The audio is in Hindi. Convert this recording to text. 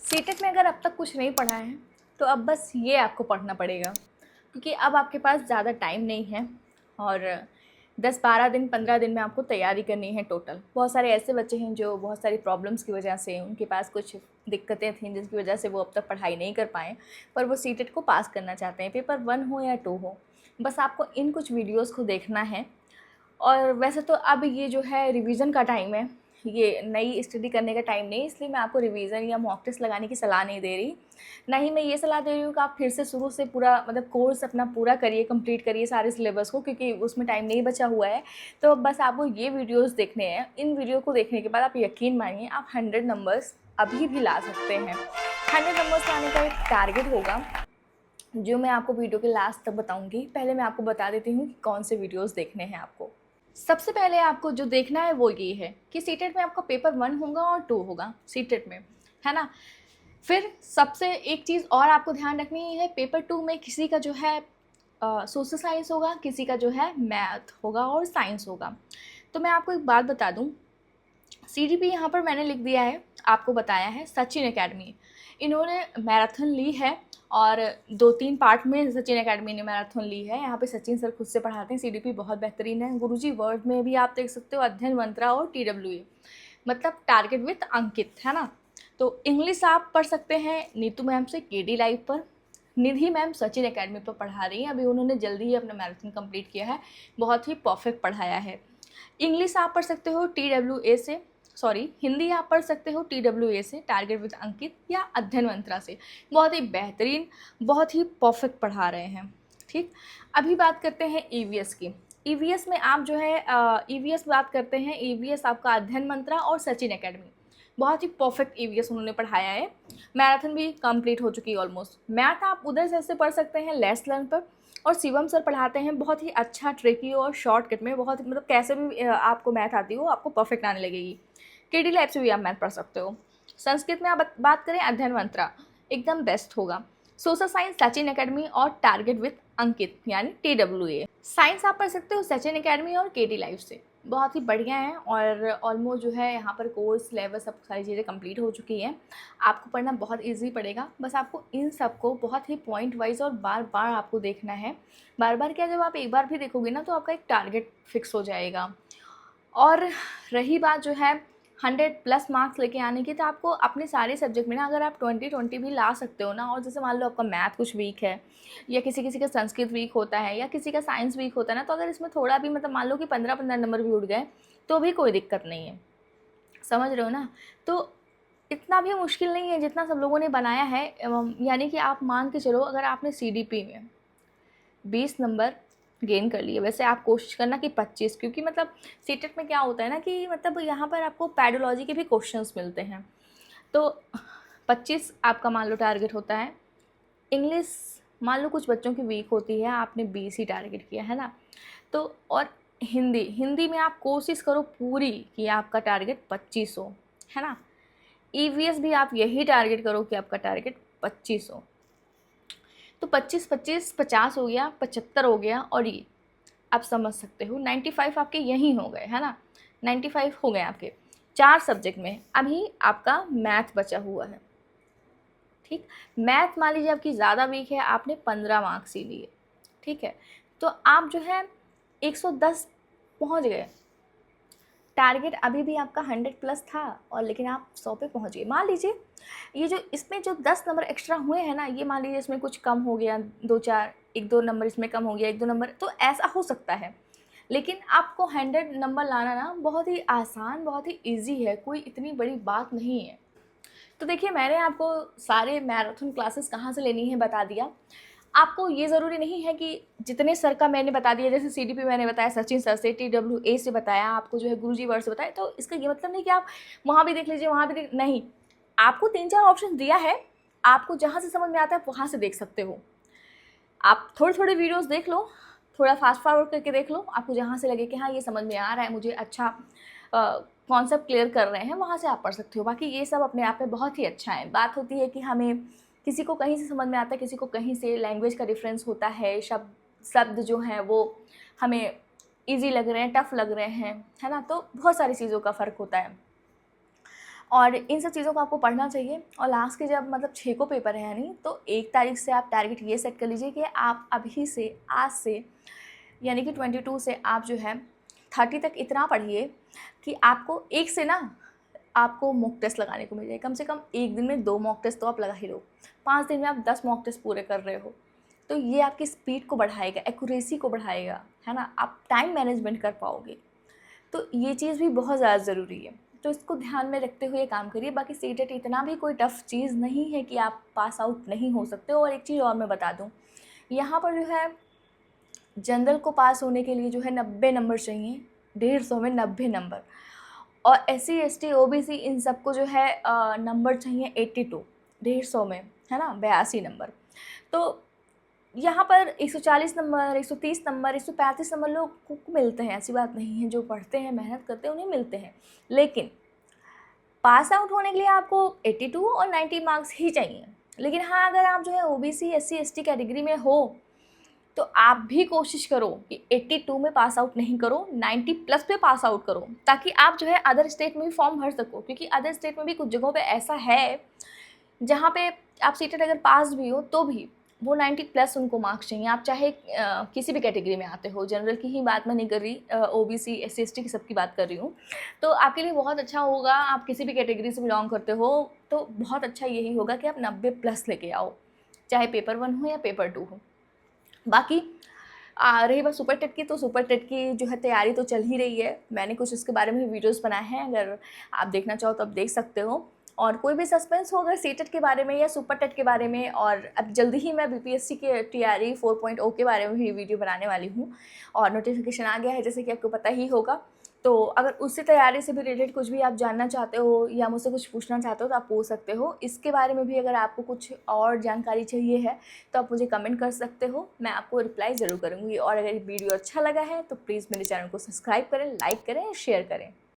सीटेट में अगर अब तक कुछ नहीं पढ़ा है तो अब बस ये आपको पढ़ना पड़ेगा, क्योंकि अब आपके पास ज़्यादा टाइम नहीं है और 10-12 दिन 15 दिन में आपको तैयारी करनी है टोटल। बहुत सारे ऐसे बच्चे हैं जो बहुत सारी प्रॉब्लम्स की वजह से, उनके पास कुछ दिक्कतें थीं जिसकी वजह से वो अब तक पढ़ाई नहीं कर पाए, पर वो सीटेट को पास करना चाहते हैं, पेपर 1 हो या 2 हो। बस आपको इन कुछ वीडियोज़ को देखना है। और वैसे तो अब ये जो है रिवीजन का टाइम है, ये नई स्टडी करने का टाइम नहीं, इसलिए मैं आपको रिवीजन या मॉक टेस्ट लगाने की सलाह नहीं दे रही। ना ही मैं ये सलाह दे रही हूँ कि आप फिर से शुरू से पूरा मतलब कोर्स अपना पूरा करिए, कंप्लीट करिए सारे सिलेबस को, क्योंकि उसमें टाइम नहीं बचा हुआ है। तो बस आपको ये वीडियोज़ देखने हैं। इन वीडियो को देखने के बाद आप यकीन मानिए आप 100 नंबर्स अभी भी ला सकते हैं। 100 नंबर्स लाने का एक टारगेट होगा जो मैं आपको वीडियो के लास्ट तक बताऊंगी। पहले मैं आपको बता देती हूँ कि कौन से वीडियोस देखने हैं आपको। सबसे पहले आपको जो देखना है वो ये है कि सीटेट में आपका पेपर 1 होगा और 2 होगा सीटेट में, है ना। फिर सबसे एक चीज़ और आपको ध्यान रखनी है, पेपर 2 में किसी का जो है सोशल साइंस होगा, किसी का जो है मैथ होगा और साइंस होगा। तो मैं आपको एक बात बता दूँ, CDP यहाँ पर मैंने लिख दिया है, आपको बताया है सचिन एकेडमी, इन्होंने मैराथन ली है और 2-3 पार्ट में सचिन एकेडमी ने मैराथन ली है। यहाँ पे सचिन सर खुद से पढ़ाते हैं, CDP बहुत बेहतरीन है। गुरुजी वर्ड में भी आप देख सकते हो, अध्ययन मंत्रा और TWA मतलब टारगेट विथ अंकित, है ना। तो इंग्लिश आप पढ़ सकते हैं नीतू मैम से KD लाइव पर। निधि मैम सचिन एकेडमी पर पढ़ा रही हैं, अभी उन्होंने जल्दी ही अपना मैराथन कंप्लीट किया है, बहुत ही परफेक्ट पढ़ाया है। इंग्लिश आप पढ़ सकते हो TWA से, सॉरी हिंदी आप पढ़ सकते हो TWA से, टारगेट विद अंकित, या अध्ययन मंत्रा से। बहुत ही बेहतरीन, बहुत ही परफेक्ट पढ़ा रहे हैं। ठीक, अभी बात करते हैं EVS की। EVS में आप जो है EVS बात करते हैं, EVS आपका अध्ययन मंत्रा और सचिन एकेडमी, बहुत ही परफेक्ट EVS उन्होंने पढ़ाया है। मैराथन भी कंप्लीट हो चुकी है ऑलमोस्ट। मैथ आप उधर से पढ़ सकते हैं लेस लर्न पर, और शिवम सर पढ़ाते हैं बहुत ही अच्छा, ट्रिकी और शॉर्टकट में, बहुत मतलब कैसे भी आपको मैथ आती हो आपको परफेक्ट आने लगेगी। KD लैब से भी आप मैथ पढ़ सकते हो। संस्कृत में आप बात करें, अध्ययन मंत्रा एकदम बेस्ट होगा। सोशल साइंस सचिन एकेडमी और टारगेट विथ अंकित यानी TWA। साइंस आप पढ़ सकते हो सचिन एकेडमी और KD लाइव से, बहुत ही बढ़िया है। और ऑलमोस्ट जो है यहाँ पर कोर्स लेवल सब सारी चीज़ें कंप्लीट हो चुकी हैं। आपको पढ़ना बहुत इजी पड़ेगा, बस आपको इन सब को बहुत ही पॉइंट वाइज और बार बार आपको देखना है। बार बार क्या, जब आप एक बार भी देखोगे ना तो आपका एक टारगेट फिक्स हो जाएगा। और रही बात जो है 100+ मार्क्स लेके आने की, तो आपको अपने सारे सब्जेक्ट में ना अगर आप 20-20 भी ला सकते हो ना, और जैसे मान लो आपका मैथ कुछ वीक है, या किसी किसी का संस्कृत वीक होता है, या किसी का साइंस वीक होता है ना, तो अगर इसमें थोड़ा भी मतलब मान लो कि 15-15 नंबर भी उठ गए तो भी कोई दिक्कत नहीं है, समझ रहे हो ना। तो इतना भी मुश्किल नहीं है जितना सब लोगों ने बनाया है। यानी कि आप मान के चलो, अगर आपने CDP में 20 नंबर गेन कर लिए, वैसे आप कोशिश करना कि 25, क्योंकि मतलब सीटेट में क्या होता है ना कि मतलब यहाँ पर आपको पैडोलॉजी के भी क्वेश्चंस मिलते हैं, तो 25 आपका मान लो टारगेट होता है। इंग्लिश मान लो कुछ बच्चों की वीक होती है, आपने 20 ही टारगेट किया है ना। तो और हिंदी, हिंदी में आप कोशिश करो पूरी कि आपका टारगेट 25 हो, है ना। EVS भी आप यही टारगेट करो कि आपका टारगेट 25 हो। तो 25-25 50 हो गया, 75 हो गया, और ये आप समझ सकते हो 95 आपके यहीं हो गए, है ना। 95 हो गए आपके 4 सब्जेक्ट में। अभी आपका मैथ बचा हुआ है। ठीक, मैथ मान लीजिए आपकी ज़्यादा वीक है, आपने 15 मार्क्स ही लिए, ठीक है, तो आप जो है 110 पहुंच गए। टारगेट अभी भी आपका 100+ था, और लेकिन आप 100 पे पहुंच गए। मान लीजिए ये जो इसमें जो 10 नंबर एक्स्ट्रा हुए हैं ना, ये मान लीजिए इसमें कुछ कम हो गया, 2-4 1-2 नंबर इसमें कम हो गया, 1-2 नंबर, तो ऐसा हो सकता है। लेकिन आपको 100 नंबर लाना ना बहुत ही आसान, बहुत ही ईजी है, कोई इतनी बड़ी बात नहीं है। तो देखिए, मैंने आपको सारे मैराथन क्लासेस कहाँ से लेनी है बता दिया। आपको ये ज़रूरी नहीं है कि जितने सर का मैंने बता दिया, जैसे CDP मैंने बताया सचिन सर से, TWA से बताया, आपको जो है गुरुजी वर्ड से बताया, तो इसका ये मतलब नहीं कि आप वहाँ भी देख लीजिए, वहाँ भी नहीं। आपको 3-4 ऑप्शन दिया है, आपको जहाँ से समझ में आता है वहाँ से देख सकते हो। आप थोड़े-थोड़े वीडियोस देख लो, थोड़ा फास्ट फॉरवर्ड करके देख लो, आपको जहाँ से लगे कि हाँ ये समझ में आ रहा है मुझे, अच्छा कॉन्सेप्ट क्लियर कर रहे हैं, वहाँ से आप पढ़ सकते हो। बाकी ये सब अपने आप में बहुत ही अच्छा है। बात होती है कि हमें किसी को कहीं से समझ में आता है, किसी को कहीं से, लैंग्वेज का डिफरेंस होता है, शब्द जो हैं वो हमें ईजी लग रहे हैं, टफ लग रहे हैं, है ना। तो बहुत सारी चीज़ों का फ़र्क होता है। और इन सब चीज़ों को आपको पढ़ना चाहिए। और लास्ट के जब मतलब 6 को पेपर है यानी, तो 1 तारीख से आप टारगेट ये सेट कर लीजिए कि आप अभी से, आज से यानी कि 22 से आप जो है 30 तक इतना पढ़िए कि आपको एक से ना आपको मॉक टेस्ट लगाने को मिल जाए। कम से कम एक दिन में 2 मॉक टेस्ट तो आप लगा ही लो। 5 दिन में आप 10 मॉक टेस्ट पूरे कर रहे हो, तो ये आपकी स्पीड को बढ़ाएगा, एक्यूरेसी को बढ़ाएगा, है ना। आप टाइम मैनेजमेंट कर पाओगे। तो ये चीज़ भी बहुत ज़्यादा ज़रूरी है, तो इसको ध्यान में रखते हुए काम करिए। बाकी सीटेट इतना भी कोई टफ़ चीज़ नहीं है कि आप पास आउट नहीं हो सकते हो। और एक चीज़ और मैं बता दूँ, यहाँ पर जो है जनरल को पास होने के लिए जो है 90 नंबर चाहिए, 150 में 90 नंबर। और SC ST OBC इन सबको जो है नंबर चाहिए 82, 150 में, है ना, 82 नंबर। तो यहाँ पर 140 नंबर, 130 नंबर, 135 नंबर लोग को मिलते हैं, ऐसी बात नहीं है। जो पढ़ते हैं, मेहनत करते हैं, उन्हें मिलते हैं। लेकिन पास आउट होने के लिए आपको 82 और 90 मार्क्स ही चाहिए। लेकिन हाँ, अगर आप जो है OBC SC ST कैटेगरी में हो, तो आप भी कोशिश करो कि 82 में पास आउट नहीं करो, 90 प्लस पे पास आउट करो, ताकि आप जो है अदर स्टेट में भी फॉर्म भर सको। क्योंकि अदर स्टेट में भी कुछ जगहों पे ऐसा है जहाँ पे आप सीटेट अगर पास भी हो तो भी वो 90 प्लस उनको मार्क्स चाहिए। आप चाहे किसी भी कैटेगरी में आते हो, जनरल की ही बात मैं नहीं कर रही, OBC SC ST की सबकी बात कर रही हूँ। तो आपके लिए बहुत अच्छा होगा, आप किसी भी कैटेगरी से बिलोंग करते हो तो बहुत अच्छा यही होगा कि आप 90 प्लस लेके आओ, चाहे पेपर 1 हो या पेपर 2 हो। बाकी रही बात सुपर टेट की, तो सुपर टेट की जो है तैयारी तो चल ही रही है। मैंने कुछ उसके बारे में वीडियोस बनाए हैं, अगर आप देखना चाहो तो आप देख सकते हो। और कोई भी सस्पेंस हो अगर सीटेट के बारे में या सुपर टेट के बारे में, और अब जल्दी ही मैं BPSC के तैयारी 4.0 के बारे में भी वीडियो बनाने वाली हूँ। और नोटिफिकेशन आ गया है, जैसे कि आपको पता ही होगा। तो अगर उससे तैयारी से भी रिलेटेड कुछ भी आप जानना चाहते हो या मुझसे कुछ पूछना चाहते हो तो आप पूछ सकते हो। इसके बारे में भी अगर आपको कुछ और जानकारी चाहिए है तो आप मुझे कमेंट कर सकते हो, मैं आपको रिप्लाई ज़रूर करूँगी। और अगर वीडियो अच्छा लगा है तो प्लीज़ मेरे चैनल को सब्सक्राइब करें, लाइक करें, शेयर करें।